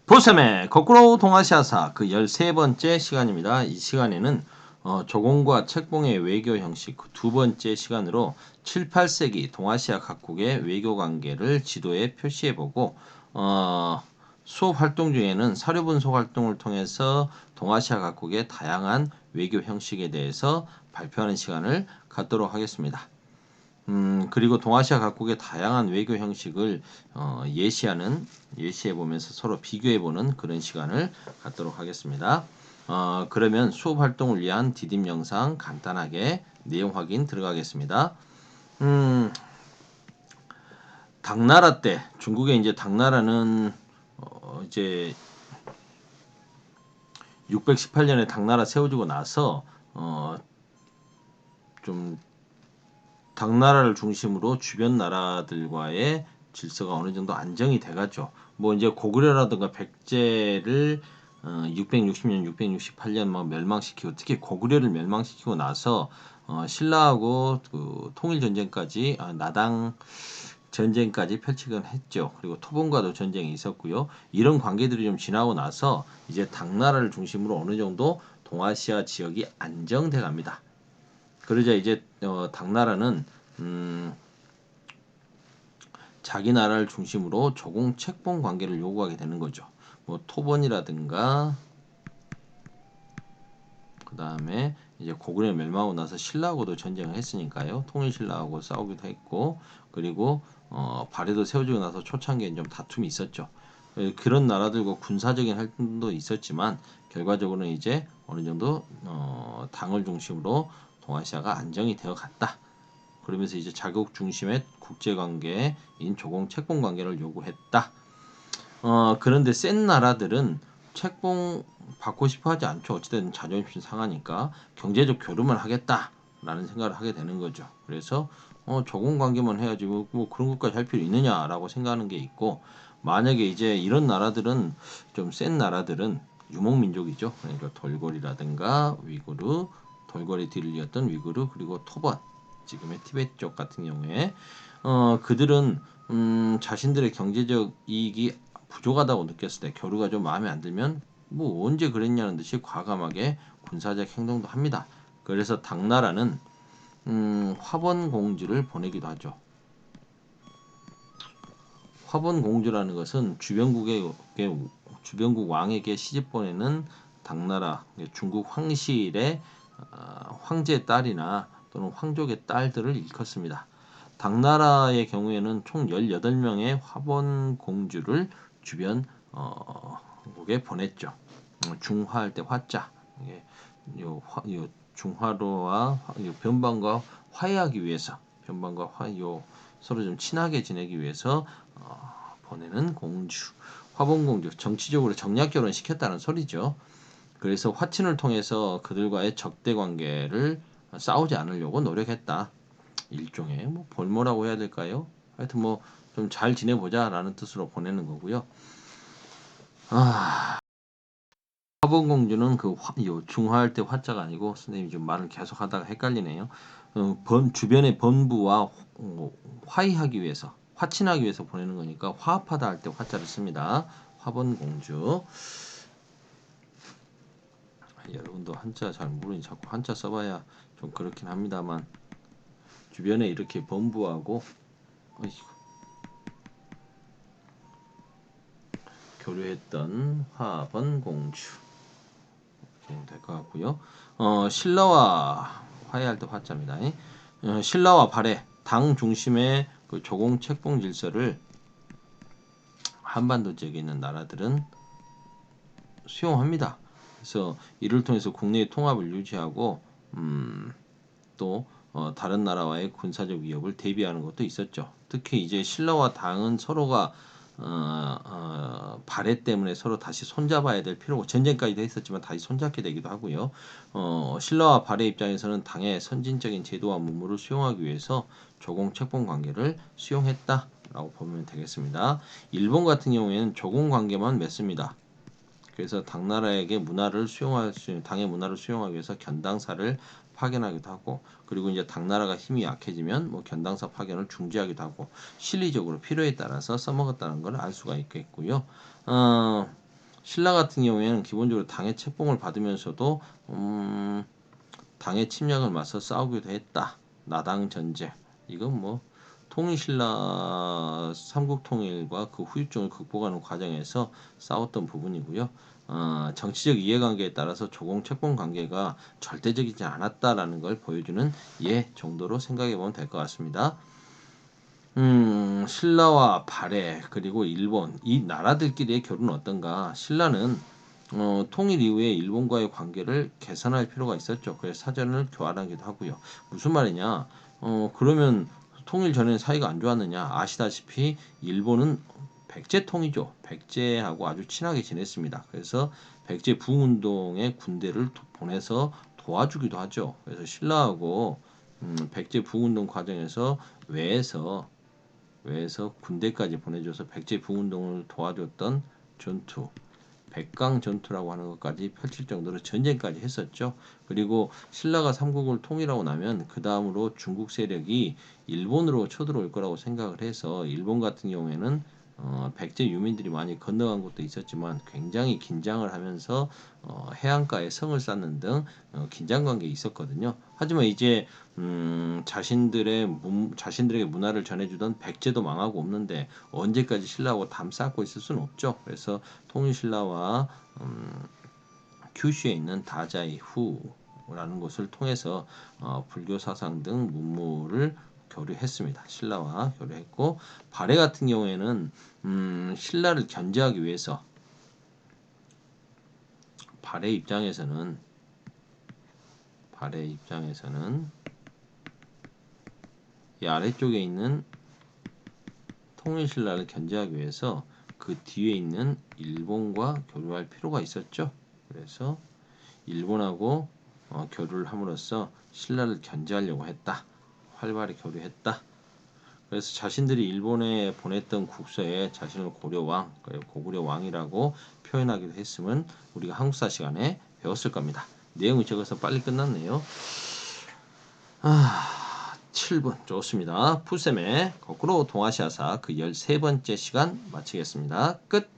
보셈의 거꾸로 동아시아사 그 13번째 시간입니다. 이 시간에는 조공과 책봉의 외교 형식 두 번째 시간으로 7, 8세기 동아시아 각국의 외교 관계를 지도에 표시해보고 수업 활동 중에는 사료 분석 활동을 통해서 동아시아 각국의 다양한 외교 형식에 대해서 발표하는 시간을 갖도록 하겠습니다. 그리고 동아시아 각국의 다양한 외교 형식을 예시해 보면서 서로 비교해 보는 그런 시간을 갖도록 하겠습니다. 그러면 수업 활동을 위한 디딤 영상 간단하게 내용 확인 들어가겠습니다. 당나라 때 중국의 이제 당나라는 이제 618년에 당나라 세워지고 나서 좀 당나라를 중심으로 주변 나라들과의 질서가 어느 정도 안정이 돼가죠. 뭐 이제 고구려라든가 백제를 660년, 668년 뭐 멸망시키고 특히 고구려를 멸망시키고 나서 신라하고 그 통일 전쟁까지 나당 전쟁까지 펼치곤 했죠. 그리고 토본과도 전쟁이 있었고요. 이런 관계들이 좀 지나고 나서 이제 당나라를 중심으로 어느 정도 동아시아 지역이 안정돼 갑니다. 그러자 이제 당나라는 자기 나라를 중심으로 조공 책봉 관계를 요구하게 되는 거죠. 뭐 토번이라든가 그 다음에 이제 고구려 멸망하고 나서 신라하고도 전쟁을 했으니까요. 통일 신라하고 싸우기도 했고 그리고 발해도 세워지고 나서 초창기엔 좀 다툼이 있었죠. 그런 나라들과 군사적인 활동도 있었지만 결과적으로는 이제 어느 정도 당을 중심으로 동아시아가 안정이 되어 갔다. 그러면서 이제 자국 중심의 국제관계인 조공 채권 관계를 요구했다. 그런데 센 나라들은 채권 받고 싶어 하지 않죠. 어찌됐든 자존심 상하니까 경제적 교류만 하겠다라는 생각을 하게 되는 거죠. 그래서 조공 관계만 해야지 뭐 그런 것까지 할 필요 있느냐라고 생각하는 게 있고 만약에 이제 이런 나라들은 좀 센 나라들은 유목민족이죠. 그러니까 돌고리라든가 위구르, 돌고리 뒤를 이었던 위구르 그리고 토번 지금의 티베트 쪽 같은 경우에 그들은 자신들의 경제적 이익이 부족하다고 느꼈을 때 교류가 좀 마음에 안 들면 뭐 언제 그랬냐는 듯이 과감하게 군사적 행동도 합니다. 그래서 당나라는 화번공주를 보내기도 하죠. 화번공주라는 것은 주변국 왕에게 시집 보내는 당나라 중국 황실의 황제의 딸이나 또는 황족의 딸들을 일컫습니다. 당나라의 경우에는 총 18명의 화번공주를 주변 국에 보냈죠. 중화할 때 화자 요 중화로와 변방과 화해하기 위해서 서로 좀 친하게 지내기 위해서 보내는 공주 화번공주 정치적으로 정략 결혼 시켰다는 소리죠. 그래서 화친을 통해서 그들과의 적대 관계를 싸우지 않으려고 노력했다. 일종의 뭐 볼모라고 해야 될까요? 하여튼 뭐 좀 잘 지내보자라는 뜻으로 보내는 거고요. 화본공주는 중화할 때 화자가 아니고 선생님이 좀 말을 계속 하다가 헷갈리네요. 주변의 번부와 화의하기 위해서 화친하기 위해서 보내는 거니까 화합하다 할 때 화자를 씁니다. 화본공주. 여러분도 한자 잘 모르니 자꾸 한자 써봐야 좀 그렇긴 합니다만 주변에 이렇게 번부하고 교류했던 화번공주 이렇게 될 것 같고요. 신라와 화해할 때 화자입니다. 신라와 발해 당 중심의 그 조공 책봉 질서를 한반도 지역에 있는 나라들은 수용합니다. 그래서 이를 통해서 국내의 통합을 유지하고 또 다른 나라와의 군사적 위협을 대비하는 것도 있었죠. 특히 이제 신라와 당은 서로가 발해 때문에 서로 다시 손잡아야 될 필요가 전쟁까지도 했었지만 다시 손잡게 되기도 하고요. 신라와 발해 입장에서는 당의 선진적인 제도와 문물을 수용하기 위해서 조공 책봉 관계를 수용했다라고 보면 되겠습니다. 일본 같은 경우에는 조공 관계만 맺습니다. 그래서 당나라에게 당의 문화를 수용하기 위해서 견당사를 파견하기도 하고 그리고 이제 당나라가 힘이 약해지면 뭐 견당사 파견을 중지하기도 하고 실리적으로 필요에 따라서 써먹었다는 걸 알 수가 있겠고요. 신라 같은 경우에는 기본적으로 당의 책봉을 받으면서도 당의 침략을 맞서 싸우기도 했다. 나당 전제. 이건 뭐 통일신라 삼국통일과 그 후유증을 극복하는 과정에서 싸웠던 부분이고요. 정치적 이해관계에 따라서 조공 책봉 관계가 절대적이지 않았다라는 걸 보여주는 예 정도로 생각해 보면 될 것 같습니다. 신라와 발해 그리고 일본 이 나라들끼리의 교류는 어떤가? 신라는 통일 이후에 일본과의 관계를 개선할 필요가 있었죠. 그래서 사전을 교환하기도 하고요. 무슨 말이냐? 그러면 통일 전에는 사이가 안 좋았느냐? 아시다시피 일본은 백제통이죠. 백제하고 아주 친하게 지냈습니다. 그래서 백제 부흥운동에 군대를 보내서 도와주기도 하죠. 그래서 신라하고 백제 부흥운동 과정에서 외에서 군대까지 보내줘서 백제 부운동을 도와줬던 전투, 백강 전투라고 하는 것까지 펼칠 정도로 전쟁까지 했었죠. 그리고 신라가 삼국을 통일하고 나면 그 다음으로 중국 세력이 일본으로 쳐들어올 거라고 생각을 해서 일본 같은 경우에는 백제 유민들이 많이 건너간 것도 있었지만 굉장히 긴장을 하면서 해안가에 성을 쌓는 등 긴장 관계가 있었거든요. 하지만 이제 자신들에게 문화를 전해주던 백제도 망하고 없는데 언제까지 신라하고 담 쌓고 있을 수는 없죠. 그래서 통일신라와 큐슈에 있는 다자이 후라는 곳을 통해서 불교 사상 등 문물을 교류했습니다. 신라와 교류했고 발해 같은 경우에는 신라를 견제하기 위해서 발해 입장에서는 이 아래쪽에 있는 통일신라를 견제하기 위해서 그 뒤에 있는 일본과 교류할 필요가 있었죠. 그래서 일본하고 교류를 함으로써 신라를 견제하려고 했다. 활발히 교류했다. 그래서 자신들이 일본에 보냈던 국서에 자신을 고려왕, 고구려 왕이라고 표현하기도 했음은 우리가 한국사 시간에 배웠을 겁니다. 내용이 적어서 빨리 끝났네요. 7분 좋습니다. 푸셈의 거꾸로 동아시아사 그 13번째 시간 마치겠습니다. 끝.